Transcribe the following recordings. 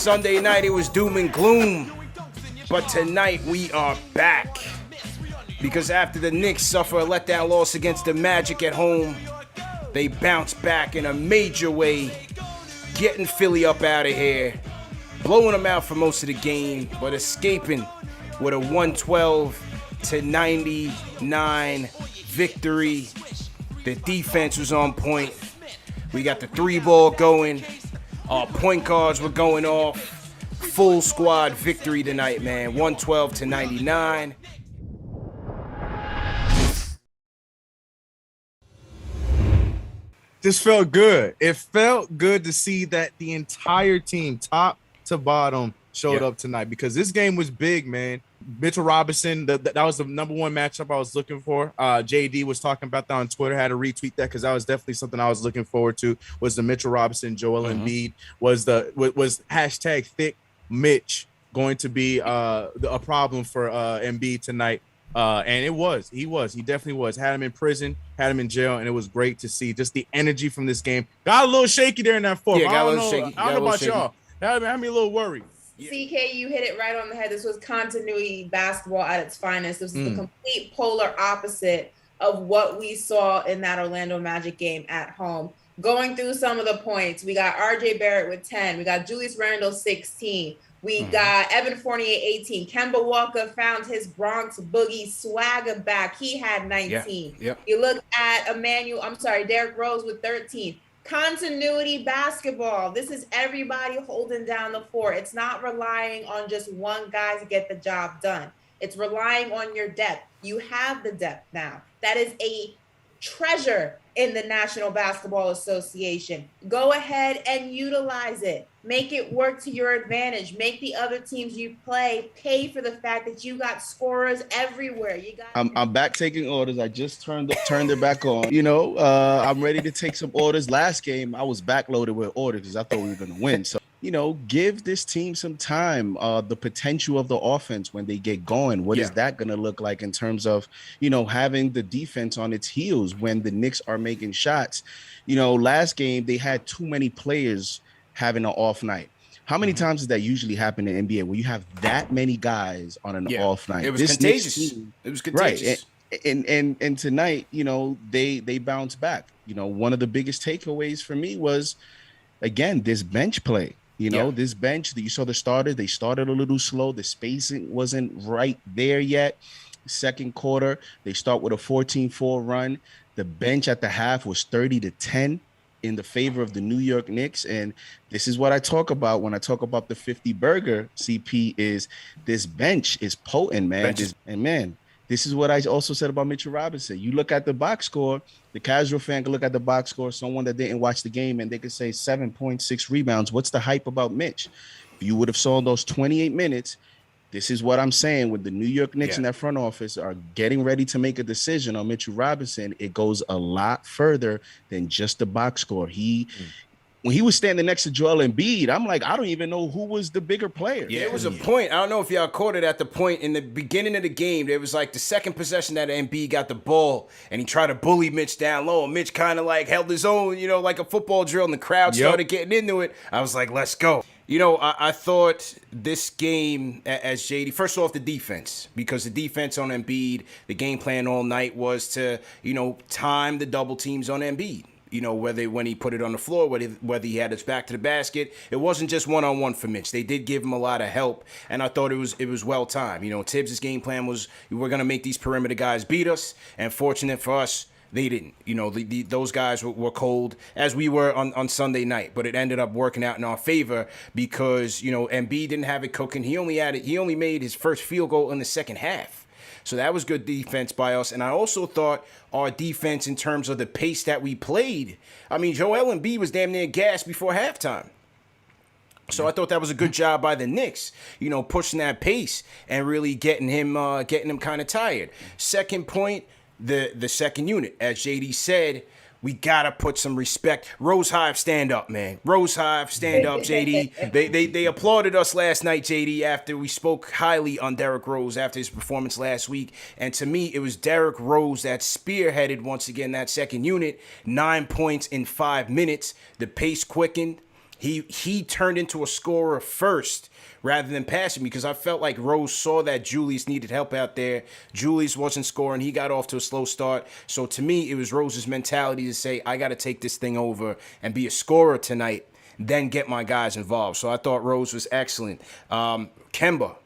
Sunday night, it was doom and gloom. But tonight, we are back. Because after the Knicks suffer a letdown loss against the Magic at home, they bounce back in a major way, getting Philly up out of here, blowing them out for most of the game, but escaping with a 112-99 victory. The defense was on point. We got the 3-ball going. Our point guards were going off. Full squad victory tonight, man. 112-99. This felt good. It felt good to see that the entire team, top to bottom, showed up tonight, because this game was big, man. Mitchell Robinson, that was the number one matchup I was looking for. JD was talking about that on Twitter. Had to retweet that because that was definitely something I was looking forward to. Was the Mitchell Robinson, Joel Embiid. Was hashtag thick Mitch going to be a problem for Embiid tonight? And it was. He definitely was. Had him in prison, had him in jail, and it was great to see just the energy from this game. Got a little shaky there in that fourth. Yeah, I don't know about y'all. That had me a little worried. CK, you hit it right on the head. This was continuity basketball at its finest. This was the complete polar opposite of what we saw in that Orlando Magic game at home. Going through some of the points, we got RJ Barrett with 10. We got Julius Randle 16. We got Evan Fournier 18. Kemba Walker found his Bronx Boogie swagger back. He had 19. You look at Derrick Rose with 13. Continuity basketball. This is everybody holding down the fort. It's not relying on just one guy to get the job done. It's relying on your depth. You have the depth now. That is a treasure in the National Basketball Association. Go ahead and utilize it. Make it work to your advantage. Make the other teams you play pay for the fact that you got scorers everywhere. I'm back taking orders. I just turned it back on. You know, I'm ready to take some orders. Last game, I was backloaded with orders because I thought we were going to win. So, you know, give this team some time. The potential of the offense when they get going. What is that going to look like in terms of, you know, having the defense on its heels when the Knicks are making shots? You know, last game, they had too many players having an off night. How many times does that usually happen in NBA when you have that many guys on an off night? It was contagious. It was contagious. Right. And tonight, you know, they bounced back. You know, one of the biggest takeaways for me was, again, this bench play. You know, this bench that you saw the starters, they started a little slow. The spacing wasn't right there yet. Second quarter, they start with a 14-4 run. The bench at the half was 30-10 in the favor of the New York Knicks. And this is what I talk about when I talk about the 50 burger, CP, is this bench is potent, man. This is what I also said about Mitchell Robinson. You look at the box score, the casual fan can look at the box score, someone that didn't watch the game, and they could say 7.6 rebounds. What's the hype about Mitch? If you would have saw those 28 minutes, this is what I'm saying. When the New York Knicks in that front office are getting ready to make a decision on Mitchell Robinson, it goes a lot further than just the box score. When he was standing next to Joel Embiid, I'm like, I don't even know who was the bigger player. Yeah, it was a point. I don't know if y'all caught it at the point in the beginning of the game. There was like the second possession that Embiid got the ball, and he tried to bully Mitch down low. And Mitch kind of like held his own, you know, like a football drill, and the crowd started getting into it. I was like, let's go. You know, I thought this game, as JD, first off, the defense, because the defense on Embiid, the game plan all night was to, you know, time the double teams on Embiid. You know, when he put it on the floor, whether he had his back to the basket, it wasn't just one-on-one for Mitch. They did give him a lot of help, and I thought it was well timed. You know, Tibbs' game plan was we're going to make these perimeter guys beat us, and fortunate for us, they didn't. You know, those guys were cold, as we were on Sunday night, but it ended up working out in our favor because, you know, Embiid didn't have it cooking. He only made his first field goal in the second half. So that was good defense by us. And I also thought our defense in terms of the pace that we played. I mean, Joel Embiid was damn near gassed before halftime. So I thought that was a good job by the Knicks, you know, pushing that pace and really getting him kind of tired. Second point, the second unit, as JD said, we gotta put some respect. Rose Hive, stand up, man. Rose Hive, stand up, JD. They applauded us last night, JD, after we spoke highly on Derrick Rose after his performance last week. And to me, it was Derrick Rose that spearheaded once again that second unit. 9 points in 5 minutes. The pace quickened. he turned into a scorer first rather than passing, because I felt like Rose saw that Julius needed help out there. Julius wasn't scoring. He got off to a slow start. So to me, it was Rose's mentality to say, I got to take this thing over and be a scorer tonight, then get my guys involved. So I thought Rose was excellent. Kemba.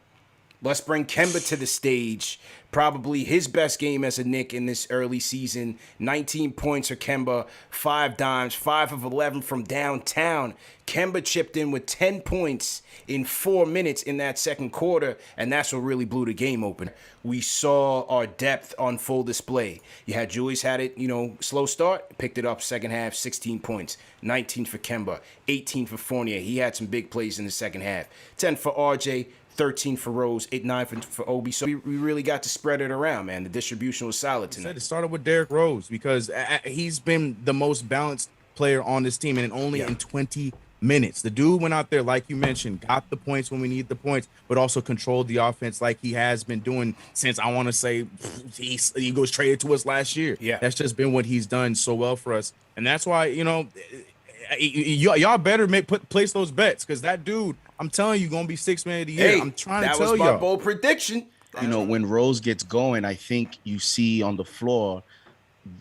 Let's bring Kemba to the stage. Probably his best game as a Knick in this early season. 19 points for Kemba, 5 dimes, 5 of 11 from downtown. Kemba chipped in with 10 points in 4 minutes in that second quarter, and that's what really blew the game open. We saw our depth on full display. You had Julius had it, slow start, picked it up second half, 16 points, 19 for Kemba, 18 for Fournier. He had some big plays in the second half. 10 for RJ, 13 for Rose, 8-9 for Obi. So we really got to spread it around, man. The distribution was solid tonight. It started with Derrick Rose because he's been the most balanced player on this team, and only in 20 minutes. The dude went out there, like you mentioned, got the points when we need the points, but also controlled the offense like he has been doing since, I want to say, he was traded to us last year. Yeah. That's just been what he's done so well for us. And that's why, y'all better place those bets, because that dude, I'm telling you, gonna be 6th man of the year. I'm trying to tell you. That was my bold prediction. When Rose gets going, I think you see on the floor,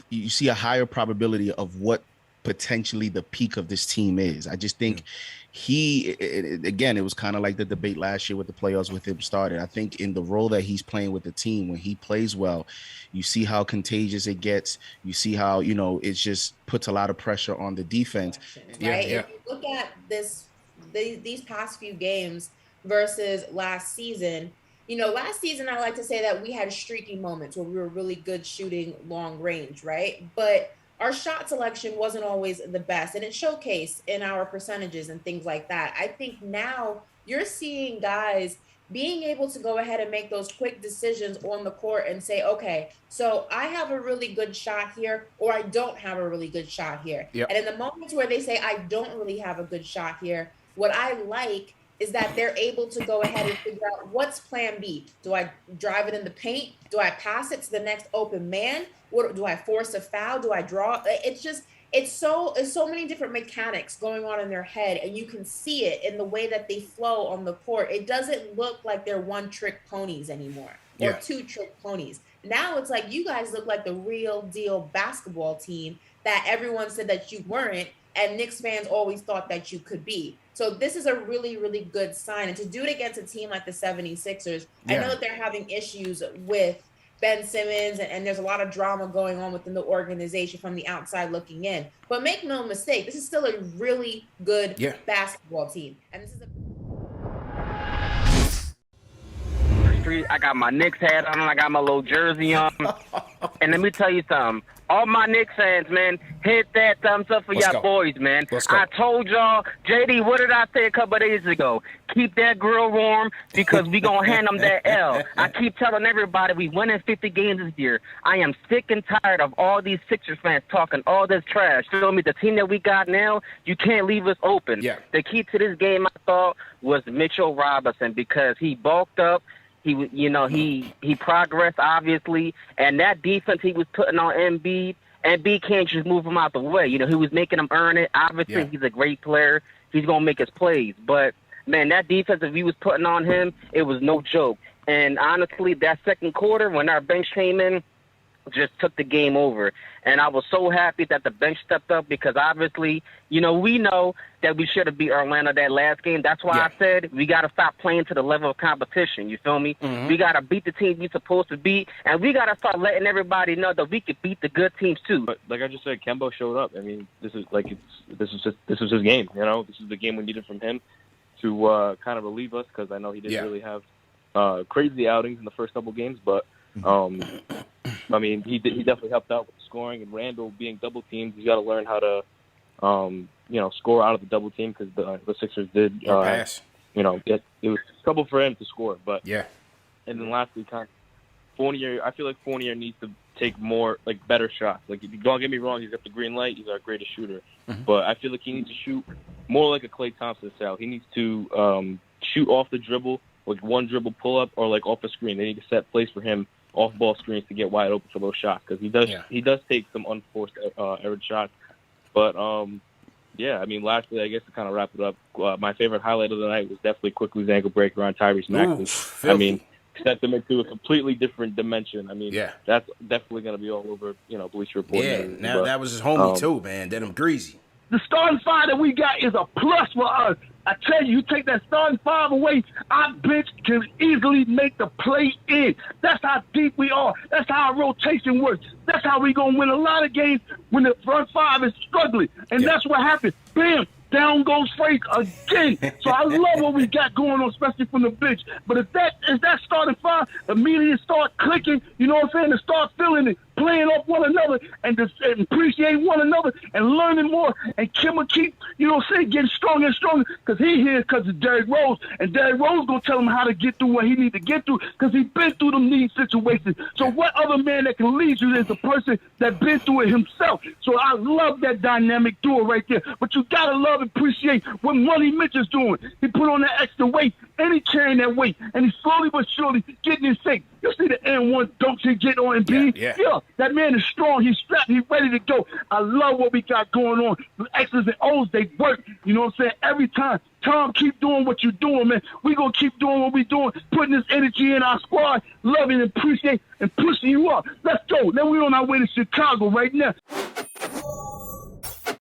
you see a higher probability of what potentially the peak of this team is. I just think it was kind of like the debate last year with the playoffs with him started. I think in the role that he's playing with the team, when he plays well, you see how contagious it gets. You see how, it just puts a lot of pressure on the defense. Right? If you look at these past few games versus last season, last season I like to say that we had streaky moments where we were really good shooting long range, right? But our shot selection wasn't always the best, and it showcased in our percentages and things like that. I think now you're seeing guys being able to go ahead and make those quick decisions on the court and say, okay, so I have a really good shot here, or I don't have a really good shot here. Yep. And in the moments where they say, I don't really have a good shot here, what I like is that they're able to go ahead and figure out what's plan B. Do I drive it in the paint? Do I pass it to the next open man? What do I force a foul? Do I draw? It's so many different mechanics going on in their head, and you can see it in the way that they flow on the court. It doesn't look like they're one-trick ponies anymore, or two-trick ponies. Now it's like you guys look like the real deal basketball team that everyone said that you weren't, and Knicks fans always thought that you could be. So this is a really, really good sign. And to do it against a team like the 76ers, I know that they're having issues with Ben Simmons, and there's a lot of drama going on within the organization from the outside looking in. But make no mistake, this is still a really good basketball team. And this is I got my Knicks hat on, I got my little jersey on. And let me tell you something. All my Knicks fans, man, hit that thumbs up for y'all boys, man. I told y'all, JD, what did I say a couple of days ago? Keep that grill warm, because we going to hand them that L. I keep telling everybody we winning 50 games this year. I am sick and tired of all these Sixers fans talking all this trash. Feel me? The team that we got now, you can't leave us open. Yeah. The key to this game, I thought, was Mitchell Robinson, because he bulked up. He progressed, obviously, and that defense he was putting on Embiid can't just move him out the way. He was making him earn it. Obviously, he's a great player. He's going to make his plays. But, man, that defense, if he was putting on him, it was no joke. And, honestly, that second quarter, when our bench came in, just took the game over. And I was so happy that the bench stepped up, because obviously, we know that we should have beat Orlando that last game. That's why I said we got to stop playing to the level of competition. You feel me? Mm-hmm. We got to beat the teams we're supposed to beat, and we got to start letting everybody know that we could beat the good teams too. But like I just said, Kemba showed up. I mean, this is his game. This is the game we needed from him to kind of relieve us, because I know he didn't really have crazy outings in the first couple games, but I mean, he definitely helped out with the scoring, and Randall being double teamed, he's got to learn how to, score out of the double team, because the Sixers did pass. It was trouble for him to score, but and then lastly, Fournier. I feel like Fournier needs to take more better shots. Don't get me wrong, he's got the green light, he's our greatest shooter, but I feel like he needs to shoot more like a Klay Thompson style. He needs to shoot off the dribble, like one dribble pull up, or off a screen. They need to set plays for him off-ball screens to get wide open for those shots, because he does take some unforced error shots. But Yeah, I mean, lastly, I guess to kind of wrap it up, my favorite highlight of the night was definitely Quickly's ankle breaker on Tyrese Maxey. I mean, sent them into a completely different dimension. I mean, that's definitely going to be all over, Bleacher Report. Yeah, now that was his homie too, man. Did him greasy. The starting five that we got is a plus for us. I tell you, you take that starting five away, our bench can easily make the play in. That's how deep we are. That's how our rotation works. That's how we going to win a lot of games when the front five is struggling. And that's what happened. Bam! Down goes Frank again. So I love what we got going on, especially from the bench. But if that starting five immediately start clicking, you know what I'm saying, to start feeling it, playing off one another and appreciate one another and learning more. And Kim will keep, you know what I'm saying, getting stronger and stronger because he here because of Derrick Rose. And Derrick Rose going to tell him how to get through what he need to get through because he been through them need situations. So what other man that can lead you is the person that been through it himself. So I love that dynamic duo right there. But you got to love and appreciate what Money Mitch is doing. He put on that extra weight and he carrying that weight. And he's slowly but surely getting in shape. You see the N1 dunks he get on Embiid? Yeah, that man is strong. He's strapped. He's ready to go. I love what we got going on. The X's and O's, they work. You know what I'm saying? Every time. Tom, keep doing what you're doing, man. We're going to keep doing what we're doing, putting this energy in our squad, loving and appreciate and pushing you up. Let's go. Then we're on our way to Chicago right now.